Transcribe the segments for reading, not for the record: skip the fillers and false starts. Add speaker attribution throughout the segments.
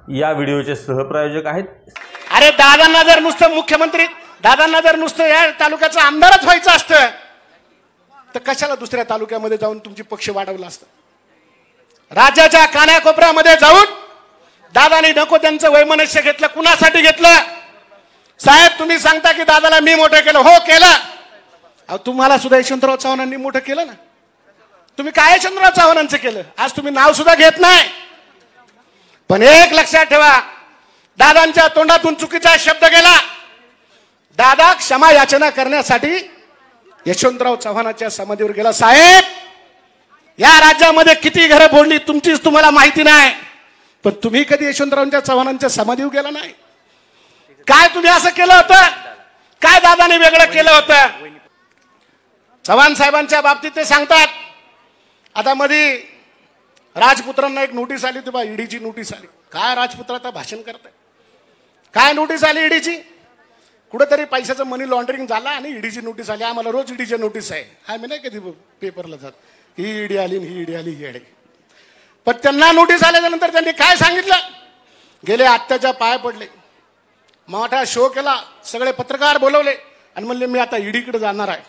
Speaker 1: या व्हिडिओचे सहप्रायोजक आहेत.
Speaker 2: अरे दादांना जर नुसतं मुख्यमंत्री, दादांना जर नुसतं या तालुक्याचं आमदारच व्हायचं असतं तर कशाला दुसऱ्या तालुक्यामध्ये जाऊन तुमची पक्ष वाढवला असतं. राज्याच्या कानाकोपऱ्यामध्ये जाऊन दादानी नको त्यांचं वैमनस्य घेतलं. कुणासाठी घेतलं साहेब? तुम्ही सांगता की दादाला मी मोठं केलं. हो केलं. अहो तुम्हाला सुद्धा यशवंतराव चव्हाणांनी मोठं केलं ना. तुम्ही काय यशवंतराव चव्हाणांचं केलं? आज तुम्ही नाव सुद्धा घेत नाही. पण एक लक्षात ठेवा, दादांच्या तोंडातून चुकीचा शब्द गेला. दादा क्षमा याचना करण्यासाठी यशवंतराव चव्हाणांच्या समाधीवर गेला. साहेब या राज्यामध्ये किती घरं फोडली तुमचीच तुम्हाला माहिती नाही, पण तुम्ही कधी यशवंतराव चव्हाणांच्या समाधीवर गेला नाही. काय तुम्ही असं केलं होतं? काय दादाने वेगळं केलं होतं? चव्हाण साहेबांच्या बाबतीत ते सांगतात, आता मध्ये राजपुत्रांना एक नोटीस आली होती बा, ईडीची नोटीस आली. काय राजपुत्र आता भाषण करताय? काय नोटीस आली ईडीची? कुठेतरी पैशाचं मनी लॉन्ड्रिंग झाला आणि ईडीची नोटीस आली. आम्हाला रोज ईडीची नोटीस आहे. आम्ही नाही कधी पेपरला जात ही ईडी आली, ही ईडी आली, ही ईडी. पण त्यांना नोटीस आल्यानंतर त्यांनी काय सांगितलं? गेले आत्याच्या पाय पडले, मोठा शो केला, सगळे पत्रकार बोलवले आणि म्हणले मी आता ईडीकडे जाणार आहे.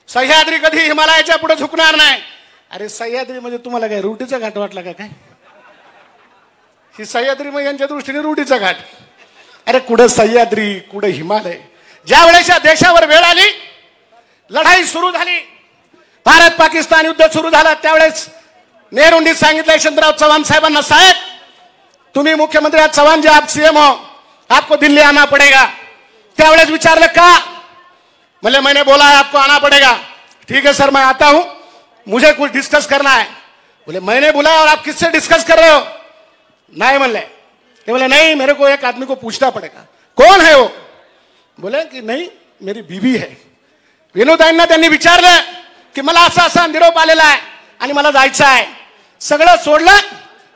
Speaker 2: सह्याद्री कधी हिमालयाच्या पुढे झुकणार नाही. अरे सह्याद्री म्हणजे तुम्हाला काय रुटीचा घाट वाटला का काय? ही सह्याद्री मग यांच्या दृष्टीने रुटीचा घाट. अरे कुठं सह्याद्री, कुठं हिमालय. ज्या वेळेस या देशावर वेळ आली, लढाई सुरू झाली, भारत पाकिस्तान युद्ध सुरू झालं, त्यावेळेस नेहरूंनी सांगितलं यशवंतराव चव्हाण साहेबांना, साहेब तुम्ही मुख्यमंत्री आहात, चव्हाण जी आप सीएम हो, आपको दिल्ली आना पड़ेगा. त्यावेळेस विचारलं का? मतलब मैंने बोला है आपको आना पड़ेगा. ठीक है सर मैं आता हूं, मुझे कुछ डिस्कस करना है. बोले मैंने बुलाया और आप किससे डिस्कस कर रहे हो? नहीं म्हणले. ते बोले नहीं मेरे को एक आदमी को पूछना पड़ेगा. कौन है वो? बोले की नहीं मेरी बीवी है. विनोदांना त्यांनी विचारलं की मला असा असा निरोप आलेला आहे आणि मला जायचं आहे. सगळं सोडलं,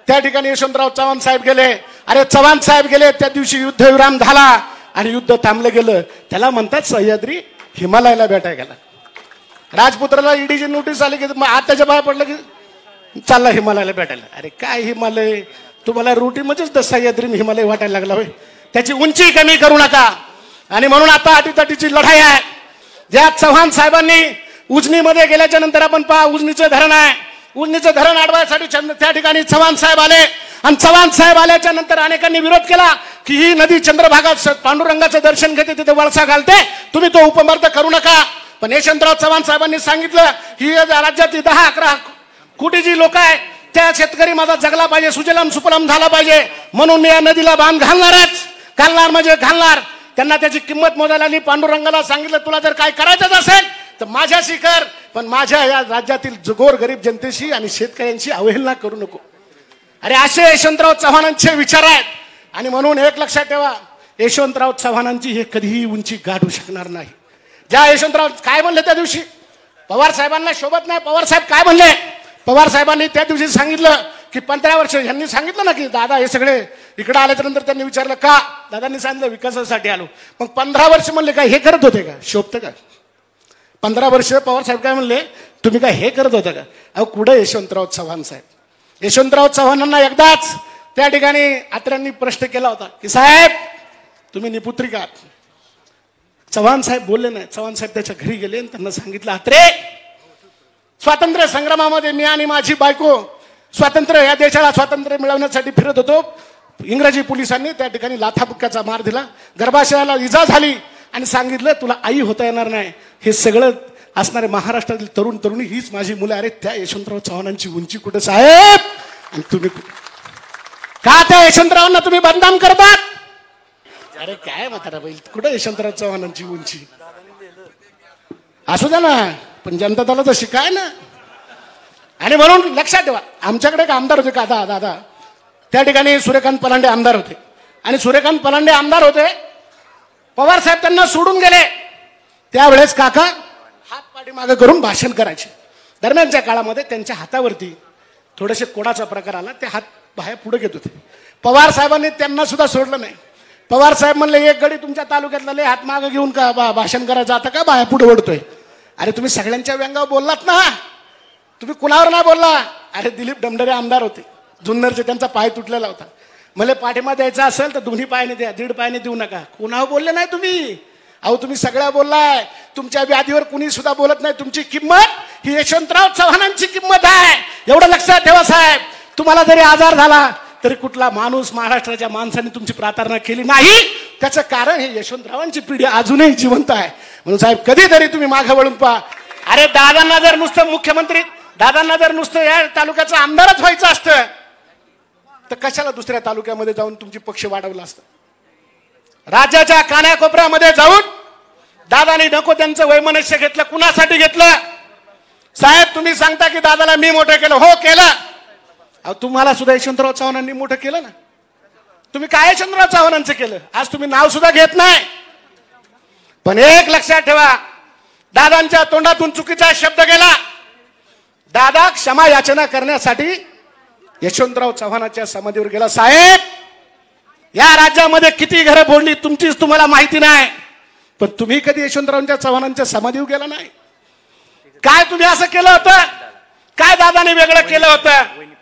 Speaker 2: त्या ठिकाणी यशवंतराव चव्हाण साहेब गेले. अरे चव्हाण साहेब गेले त्या दिवशी युद्धविराम झाला आणि युद्ध थांबलं गेलं. त्याला म्हणतात सह्याद्री हिमालयाला भेटायला गेला. राजपुत्राला ईडीची नोटीस आली की आत्याच्या पाय पडलं की चालला हिमालयाला भेटायला. अरे काय हिमालय, तुम्हाला रुटीमध्येच सह्याद्री हिमालय वाटायला लागला होय. त्याची उंची कमी करू नका. आणि म्हणून आता अटीतटीची लढाई आहे. ज्या चव्हाण साहेबांनी उजनीमध्ये गेल्याच्या नंतर आपण पहा, उजनीचं धरण आहे, उजनीचं धरण अडवायसाठी त्या ठिकाणी चव्हाण साहेब आले. आणि चव्हाण साहेब आल्याच्या नंतर अनेकांनी विरोध केला की ही नदी चंद्रभागात पांडुरंगाचं दर्शन घेते, तिथे वळसा घालते, तुम्ही तो उपमर्द करू नका. पण यशवंतराव चव्हाण साहेबांनी सांगितलं ही राज्यातली 10-11 कोटी जी लोक आहे त्या शेतकरी माझा जगला पाहिजे, सुजलाम सुफलाम झाला पाहिजे, म्हणून मी या नदीला बांध घालणारच. घालणार म्हणजे घालणार. त्यांना त्याची किंमत मोजायला आली. पांडुरंगाला सांगितलं तुला जर काय करायचंच असेल तर माझ्याशी कर, पण माझ्या या राज्यातील गोर गरीब जनतेशी आणि शेतकऱ्यांची अवहेलना करू नको. अरे असे यशवंतराव चव्हाणांचे विचार आहेत. आणि म्हणून एक लक्षात ठेवा, यशवंतराव चव्हाणांची हे कधीही उंची गाठू शकणार नाही. ज्या यशवंतराव काय म्हणले त्या दिवशी, पवार साहेबांना शोभत नाही. पवार साहेब काय म्हणले? पवार साहेबांनी त्या दिवशी सांगितलं की 15 वर्ष, यांनी सांगितलं ना की दादा हे सगळे इकडे आल्याच्या नंतर त्यांनी विचारलं का? दादांनी सांगितलं विकासासाठी आलो. मग 15 वर्ष म्हणले काय हे करत होते का? शोभतं का? 15 वर्ष पवार साहेब काय म्हणले, तुम्ही काय हे करत होता का? अहो कुठे यशवंतराव चव्हाण साहेब? यशवंतराव चव्हाणांना एकदाच त्या ठिकाणी आत्र्यांनी प्रश्न केला होता की साहेब तुम्ही निपुत्रिक आहात. चव्हाण साहेब बोलले नाही. चव्हाण साहेब त्याच्या घरी गेले आणि त्यांना सांगितलं, आत्रे स्वातंत्र्य संग्रामामध्ये मी आणि माझी बायको स्वातंत्र्य, या देशाला स्वातंत्र्य मिळवण्यासाठी फिरत होतो. इंग्रजी पोलिसांनी त्या ठिकाणी लाथाबुक्क्याचा मार दिला, गर्भाशयाला इजा झाली आणि सांगितलं तुला आई होता येणार नाही. हे सगळं असणारे महाराष्ट्रातील तरुण तरुणी हीच माझी मुलं. अरे त्या यशवंतराव चव्हाणांची उंची कुठे साहेब? आणि तुम्ही का त्या यशवंतरावांना तुम्ही बदनाम करतात? अरे काय म्हातारा बैल, कुठे यशवंतराव चव्हाणांची उंची? असू द्या ना, पण जनता दला तर शिकाय ना. आणि म्हणून लक्षात ठेवा, आमच्याकडे एक आमदार होते का दादा, त्या ठिकाणी सूर्यकांत पलांडे आमदार होते. आणि सूर्यकांत पलांडे आमदार होते, पवार साहेब त्यांना सोडून गेले. त्यावेळेस काका हात पाठीमागे करून भाषण करायचे. दरम्यानच्या काळामध्ये त्यांच्या हातावरती थोडेसे कोडाचा प्रकार आला, ते हात बाहेर पुढे घेत होते. पवार साहेबांनी त्यांना सुद्धा सोडलं नाही. पवार साहेब म्हणले एक गडी तुमच्या तालुक्यातला हात मागे घेऊन का भाषण करायचं, आता का बाहेर पुढे ओढतोय? अरे तुम्ही सगळ्यांच्या व्यंगावर बोललात ना, तुम्ही कुणावर नाही बोलला. अरे दिलीप डमडरे आमदार होते जुन्नरचे, त्यांचा पाय तुटलेला होता. मला पाठिंबा द्यायचा असेल तर दोन्ही पायाने द्या, दीड पायाने देऊ नका. कुणावर बोलले नाही तुम्ही? अहो तुम्ही सगळ्या बोललाय. तुमच्या व्याधीवर कुणी सुद्धा बोलत नाही. तुमची किंमत ही यशवंतराव चव्हाणांची किंमत आहे, एवढं लक्षात ठेवा साहेब. तुम्हाला जरी आजार झाला तरी कुठला माणूस, महाराष्ट्राच्या माणसाने तुमची प्रार्थना केली नाही. त्याचं कारण हे यशवंतरावांची पिढी अजूनही जिवंत आहे. म्हणून साहेब कधीतरी तुम्ही मागे वळून पहा. अरे दादांना जर नुसतं मुख्यमंत्री, दादांना जर नुसतं या तालुक्याचं आमदारच व्हायचं असतं तर कशाला दुसऱ्या तालुक्यामध्ये जाऊन तुमची पक्ष वाढवला असतं? राज्याच्या कानाकोपऱ्यामध्ये जाऊन दादानी नको त्यांचं वैमनस्य घेतलं. कुणासाठी घेतलं साहेब? तुम्ही सांगता की दादाला मी मोठं केलं. हो केलं. अहो तुम्हाला सुद्धा यशवंतराव चव्हाणांनी मोठं केलं ना. तुम्ही काय यशवंतराव चव्हाणांचं केलं? आज तुम्ही नाव सुद्धा घेत नाही. पण एक लक्षात ठेवा, दादांच्या तोंडातून चुकीचा शब्द गेला. दादा क्षमा याचना करण्यासाठी यशवंतराव चव्हाणांच्या समाधीवर गेला. साहेब या राज्यामध्ये किती घरं फोडली तुमचीच तुम्हाला माहिती नाही, पण तुम्ही कधी यशवंतरावांच्या चव्हाणांच्या समाधीवर गेला नाही. काय तुम्ही असं केलं होतं? काय दादाने वेगळं केलं होतं?